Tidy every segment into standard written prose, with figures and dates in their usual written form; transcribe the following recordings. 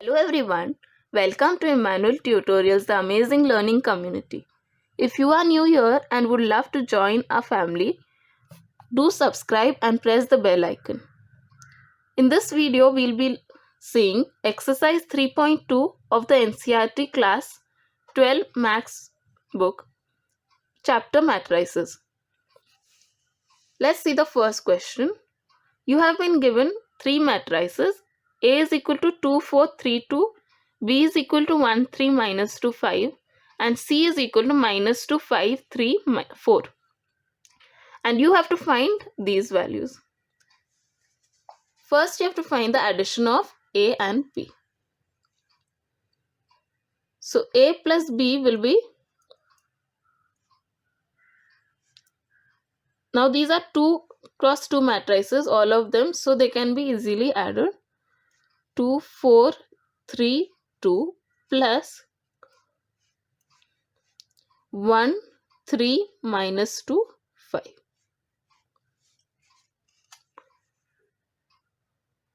Hello everyone, welcome to Emmanuel Tutorials, the amazing learning community. If you are new here and would love to join our family, do subscribe and press the bell icon. In this video, we'll be seeing exercise 3.2 of the NCERT class 12 Maths book, chapter matrices. Let's see the first question. You have been given three matrices. A is equal to 2, 4, 3, 2. B is equal to 1, 3, minus 2, 5. And C is equal to minus 2, 5, 3, 4. And you have to find these values. First, you have to find the addition of A and B. So, A plus B will be... Now, these are 2 cross 2 matrices, all of them. So, they can be easily added. 2, 4, 3, 2 plus 1, 3, minus 2, 5.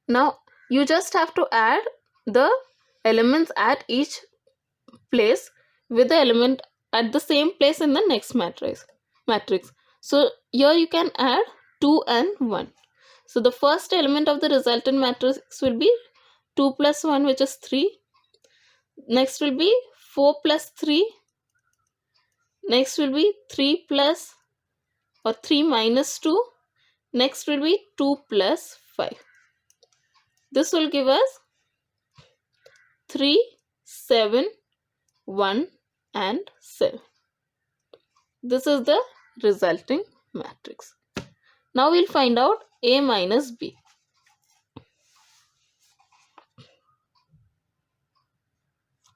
Now, you just have to add the elements at each place with the element at the same place in the next matrix. So, here you can add 2 and 1. So, the first element of the resultant matrix will be 2 plus 1, which is 3. Next will be 4 plus 3. Next will be 3 plus or 3 minus 2. Next will be 2 plus 5. This will give us 3, 7, 1 and 7. This is the resulting matrix. Now we'll find out A minus B.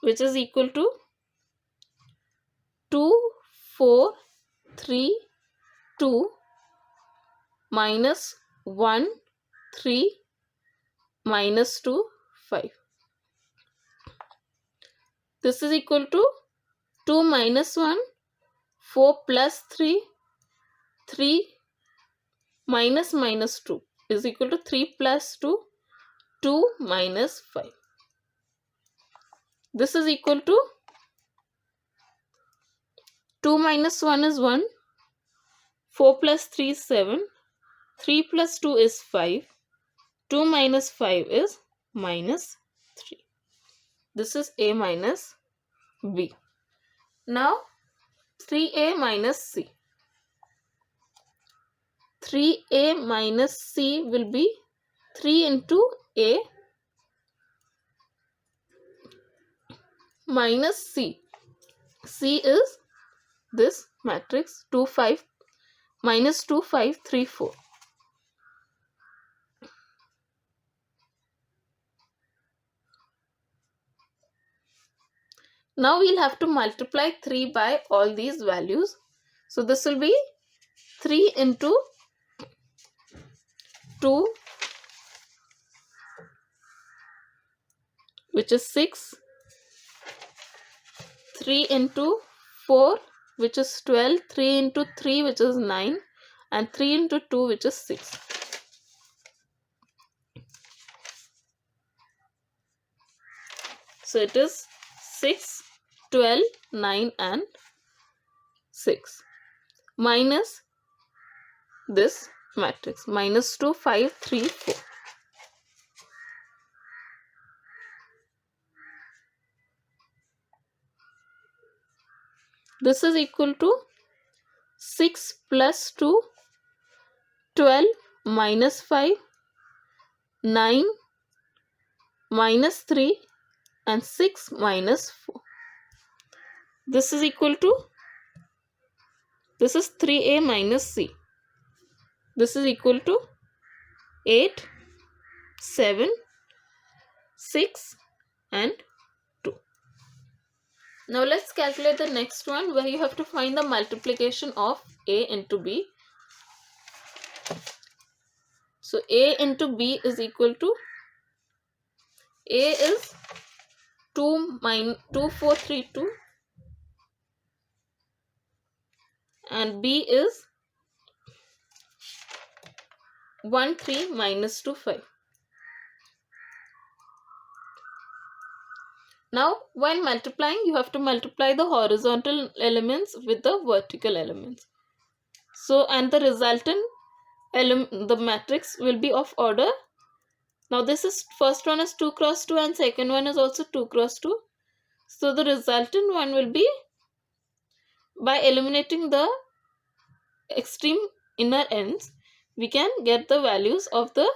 Which is equal to 2, 4, 3, 2 minus 1, 3, minus 2, 5. This is equal to 2 minus 1, 4 plus 3, 3 minus 2 is equal to 3 plus 2, 2 minus 5. This is equal to 2 minus 1 is 1, 4 plus 3 is 7, 3 plus 2 is 5, 2 minus 5 is minus 3. This is A minus B. Now 3A minus C. 3A minus C will be 3 into A minus C. C is this matrix 2, 5, minus 2, 5, 3, 4. Now we'll have to multiply 3 by all these values. So this will be 3 into 2, which is 6. 3 into 4, which is 12. 3 into 3, which is 9. And 3 into 2, which is 6. So it is 6, 12, 9 and 6. Minus this matrix. Minus 2, 5, 3, 4. This is equal to 6 plus 2, 12 minus 5, 9 minus 3 and 6 minus 4. This is equal to, this is 3A minus C. This is equal to 8, 7, 6 and 2. Now let's calculate the next one, where you have to find the multiplication of A into B. So A into B is equal to, A is 2, 4, 3, 2 and B is 1, 3, minus 2, 5. Now, while multiplying, you have to multiply the horizontal elements with the vertical elements. So, and the resultant the matrix will be of order. Now, this is first one is 2 cross 2 and second one is also 2 cross 2. So, the resultant one will be, by eliminating the extreme inner ends, we can get the values of the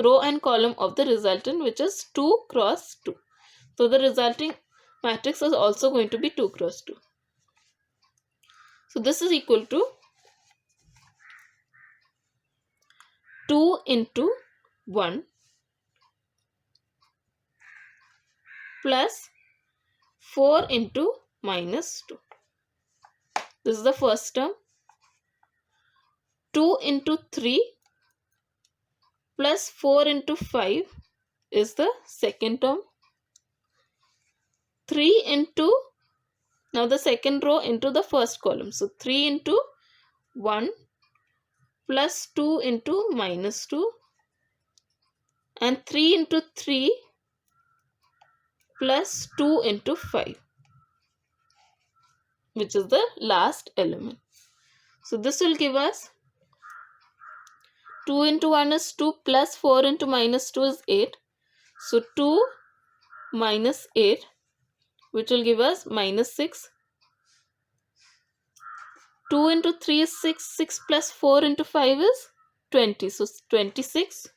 row and column of the resultant, which is 2 cross 2. So, the resulting matrix is also going to be 2 cross 2. So, this is equal to 2 into 1 plus 4 into minus 2. This is the first term. 2 into 3 plus 4 into 5 is the second term. 3 into, now the second row into the first column. So 3 into 1 plus 2 into minus 2 and 3 into 3 plus 2 into 5, which is the last element. So this will give us 2 into 1 is 2 plus 4 into minus 2 is 8. So 2 minus 8, which will give us minus 6. 2 into 3 is 6. 6 plus 4 into 5 is 20. So 26.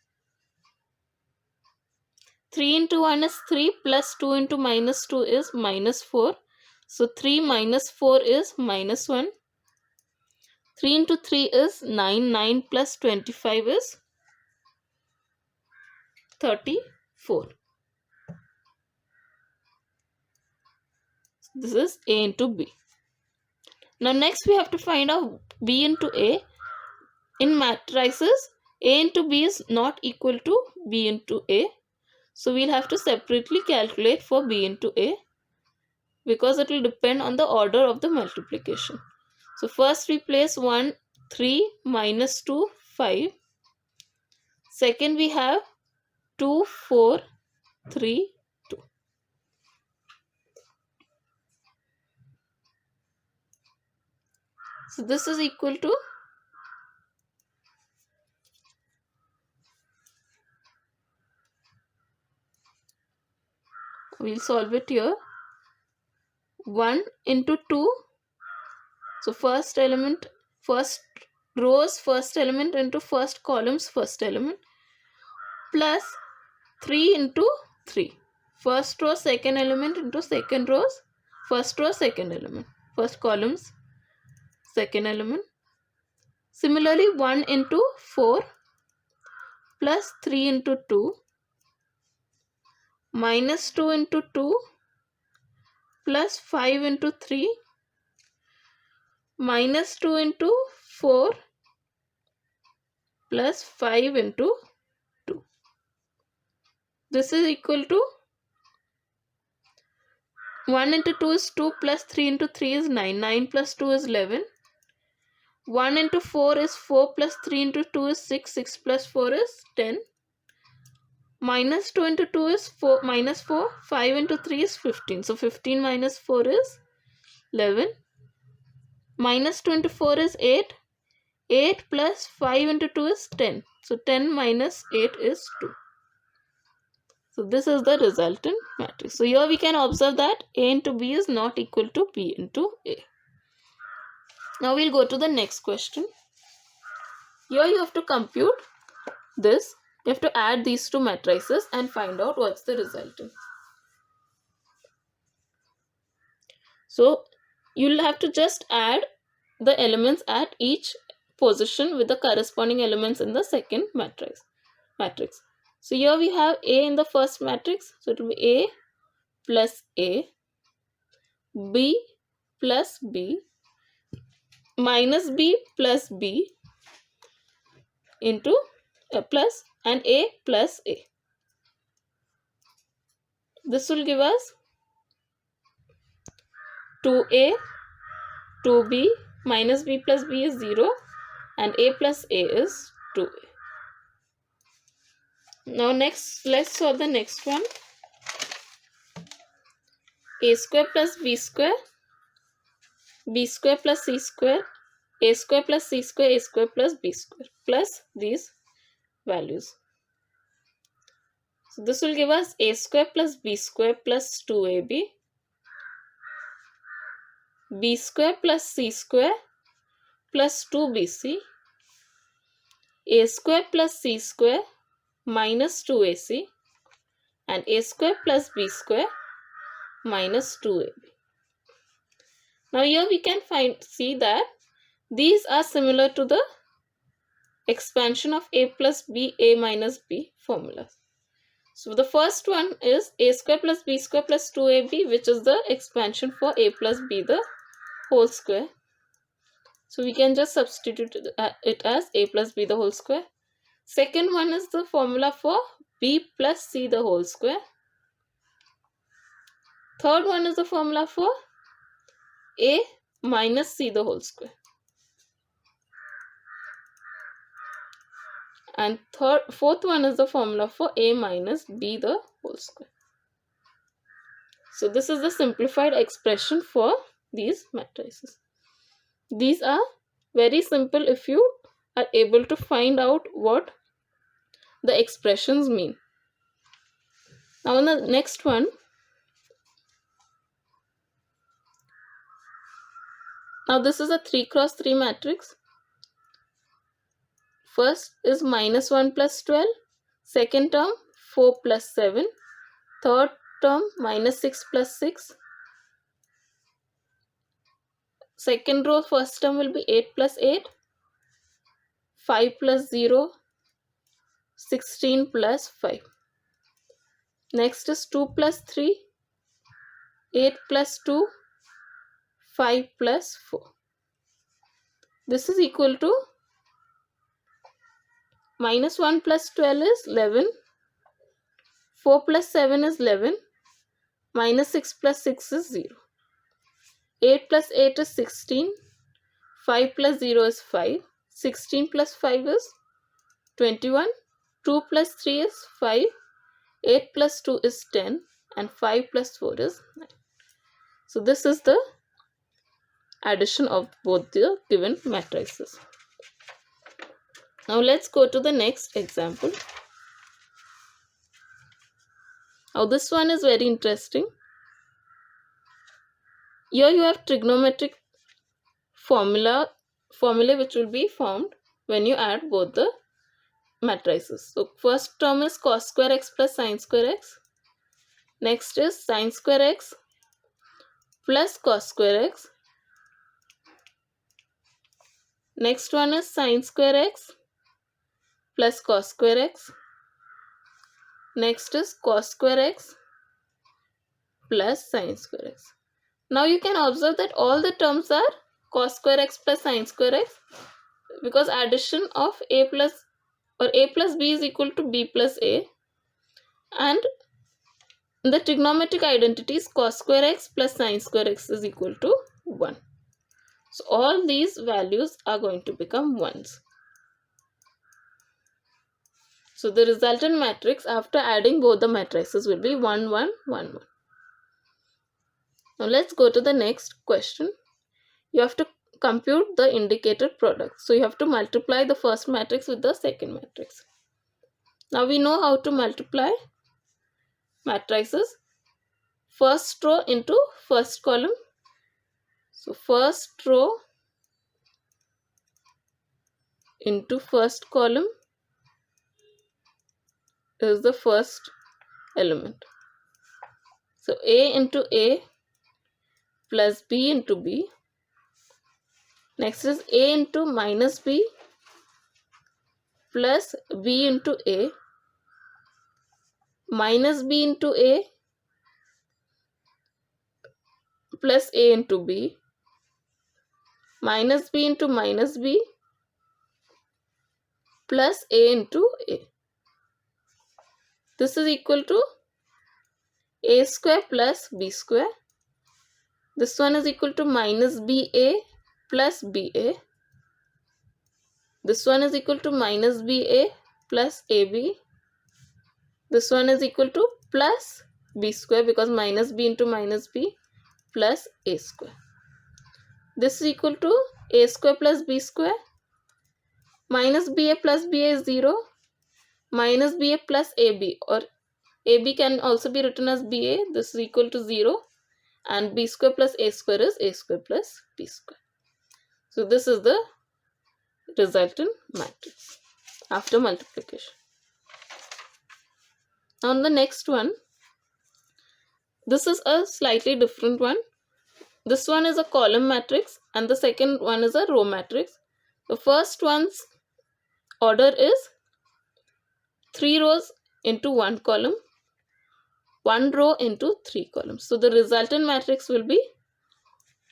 3 into 1 is 3 plus 2 into minus 2 is minus 4. So 3 minus 4 is minus 1. 3 into 3 is 9. 9 plus 25 is 34. This is A into B. Now next we have to find out B into A. In matrices, A into B is not equal to B into A. So we'll have to separately calculate for B into A, because it will depend on the order of the multiplication. So first we place 1, 3, minus 2, 5. Second we have 2, 4, 3, 2. So this is equal to, we'll solve it here, 1 into 2. So first element, first rows first element into first columns first element, plus 3 into 3. First row second element into second rows first row second element, first columns second element. Similarly 1 into 4 plus 3 into 2 minus 2 into 2 plus 5 into 3 minus 2 into 4 plus 5 into 2. This is equal to 1 into 2 is 2 plus 3 into 3 is 9. 9 plus 2 is 11. 1 into 4 is 4 plus 3 into 2 is 6. 6 plus 4 is 10. Minus 2 into 2 is 4, minus 4. 5 into 3 is 15. So 15 minus 4 is 11. Minus 2 into 4 is 8. 8 plus 5 into 2 is 10. So 10 minus 8 is 2. So this is the resultant matrix. So here we can observe that A into B is not equal to B into A. Now we'll go to the next question. Here you have to compute this. You have to add these two matrices and find out what's the resultant. So you'll have to just add the elements at each position with the corresponding elements in the second matrix. So here we have A in the first matrix. So it will be A plus A, B plus B, minus B plus B into plus and A plus A. This will give us 2A, 2B, minus B plus B is 0 and A plus A is 2A. Now next, let's solve the next one. a square plus b square plus c square, a square plus c square, a square plus b square, plus these values. So this will give us a square plus b square plus 2ab, b square plus c square plus 2bc, a square plus c square minus 2ac, and a square plus b square minus 2ab. Now here we can see that these are similar to the expansion of a plus b, a minus b formulas. So the first one is a square plus b square plus 2ab, which is the expansion for a plus b the whole square. So we can just substitute it as a plus b the whole square. Second one is the formula for b plus c the whole square. Third one is the formula for a minus c the whole square. And fourth one is the formula for a minus b the whole square. So this is the simplified expression for these matrices. These are very simple if you are able to find out what the expressions mean. Now in the next one, now this is a 3 cross 3 matrix. First is minus 1 plus 12, second term 4 plus 7, third term minus 6 plus 6, second row first term will be 8 plus 8, 5 plus 0, 16 plus 5. Next is 2 plus 3, 8 plus 2, 5 plus 4. This is equal to minus 1 plus 12 is 11, 4 plus 7 is 11, minus 6 plus 6 is 0. 8 plus 8 is 16, 5 plus 0 is 5, 16 plus 5 is 21, 2 plus 3 is 5, 8 plus 2 is 10, and 5 plus 4 is 9. So this is the addition of both the given matrices. Now let's go to the next example. Now this one is very interesting. Here you have trigonometric formula which will be formed when you add both the matrices. So first term is cos square x plus sin square x. Next is sin square x plus cos square x. Next one is sin square x plus cos square x. Next is cos square x plus sin square x. Now you can observe that all the terms are cos square x plus sin square x, because addition of a plus b is equal to b plus a, and the trigonometric identity is cos square x plus sin square x is equal to 1. So all these values are going to become 1s. So the resultant matrix after adding both the matrices will be 1, 1, 1, 1. Now let's go to the next question. You have to compute the indicated product. So you have to multiply the first matrix with the second matrix. Now we know how to multiply matrices. First row into first column. So first row into first column is the first element. So A into A plus B into B. Next is A into minus B plus B into A minus B into A plus A into B minus B into minus B plus A into A. This is equal to A square plus B square. This one is equal to minus BA plus BA. This one is equal to minus BA plus AB. This one is equal to plus b square, because minus b into minus b plus a square. This is equal to a square plus b square. Minus ba plus ba is 0. Minus ba plus ab, or ab can also be written as ba. This is equal to 0. And b square plus a square is a square plus b square. So this is the resultant matrix after multiplication. Now on the next one, this is a slightly different one. This one is a column matrix and the second one is a row matrix. The first one's order is 3 rows into 1 column, 1 row into 3 columns. So the resultant matrix will be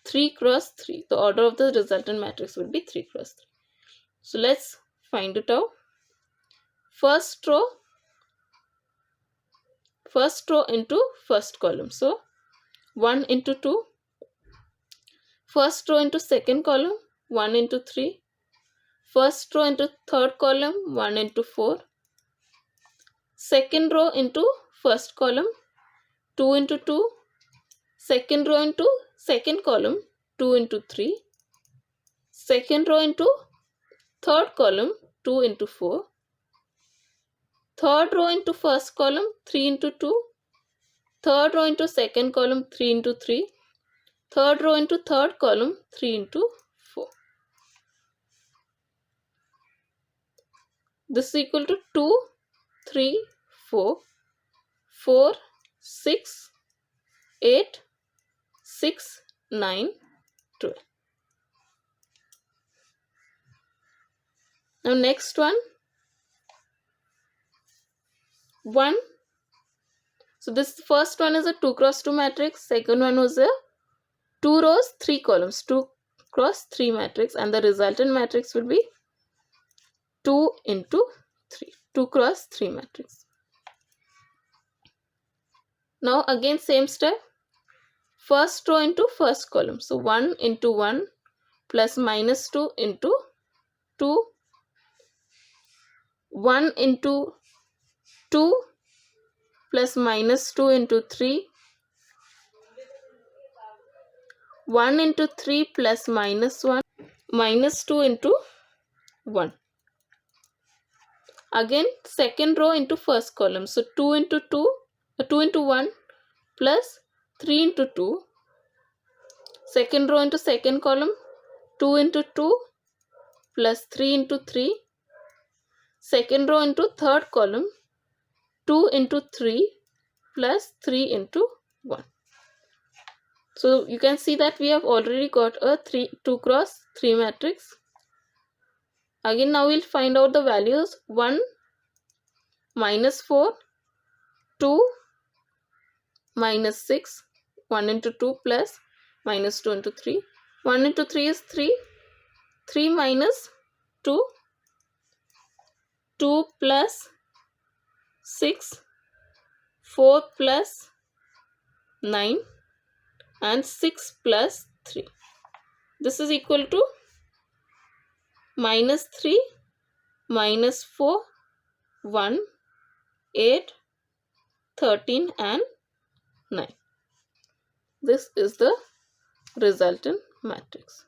3 cross 3. The order of the resultant matrix will be 3 cross 3. So let's find it out. First row into first column. So 1 into 2. First row into second column, 1 into 3. First row into third column, 1 into 4. Second row into first column, 2 into 2. Second row into second column, 2 into 3. Second row into third column, 2 into 4. Third row into first column, 3 into 2. Third row into second column, 3 into 3. Third row into third column, 3 into 4. This is equal to 2, 3, 4, 4, 6, 8, 6, 9, 12. Now next one, 1. So this first one is a 2 cross 2 matrix. Second one was a 2 rows, 3 columns, 2 cross 3 matrix, and the resultant matrix will be 2 into 3, 2 cross 3 matrix. Now again same step. First row into first column. So 1 into 1 plus minus 2 into 2. 1 into 2 plus minus 2 into 3. 1 into 3 plus minus 1. Minus 2 into 1. Again second row into first column. So 2 into 2, 2 into 1 plus 3 into 2. Second row into second column, 2 into 2 plus 3 into 3. Second row into third column, 2 into 3 plus 3 into 1. So you can see that we have already got a 2 cross 3 matrix. Again now we'll find out the values. 1 minus 4, 2 minus 6, 1 into 2 plus minus 2 into 3. 1 into 3 is 3. 3 minus 2, 2 plus 6, 4 plus 9, and 6 plus 3. This is equal to minus 3, minus 4, 1, 8, 13 and 9. This is the resultant matrix.